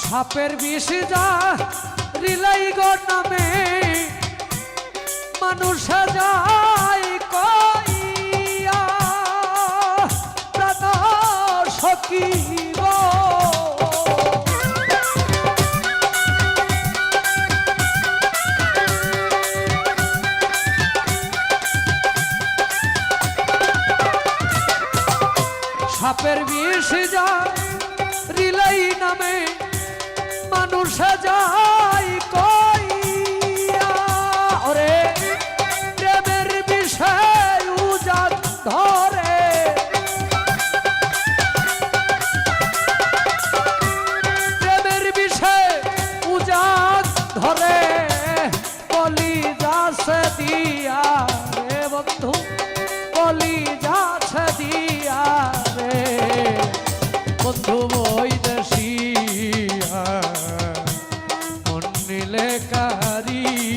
সাপের বিষ যা রিলাই গো নামে মানুষ যায় কইয়া প্রাণ সখী গো সাপের বিষ যা রিলাই নামে মানুষ যায় কইয়া ওরে প্রেমের বিষয় উজাত ধরে প্রেমের বিষয় উজাত ধরে বলি যাচ্ছে দিয়া রে বন্ধু বলি যাচ্ছে দিয়া রে বন্ধু বৈদেশিয়া মন নিলে কারিয়া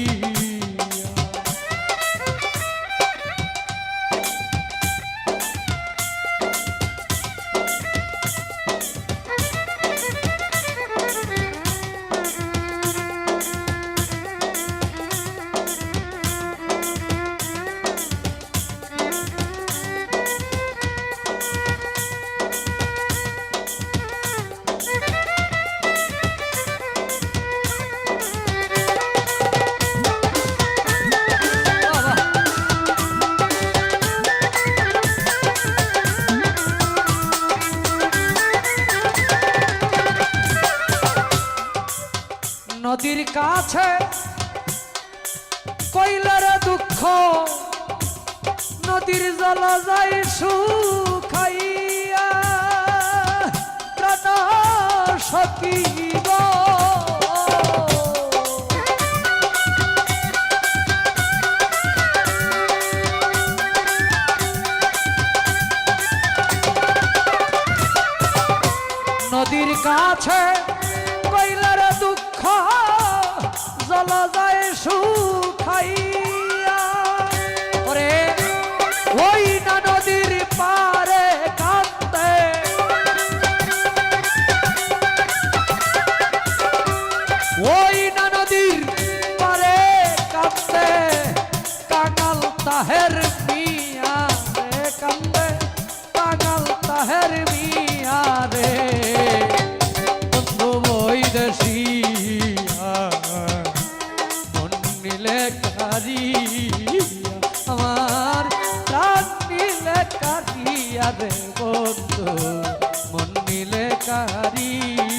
নদীর কাছে কইলার দুঃখ নদীর জল যায় শুকাইয়া প্রাণ সখী গো নদীর কাছে কইলার দুঃখ জল যায় শুকাইয়া ওরে ওই না নদীর পারে কাঁদতে ওই না নদীর পারে কাঁদতে কাঙাল তাহের মিয়া রে কান্দে কাঙাল তাহের মিয়া রে বন্ধু বৈদেশিয়া মন নিলে কারিয়া আমার প্রাণ নিলে কারিয়া রে বন্ধু মন নিলে কারিয়া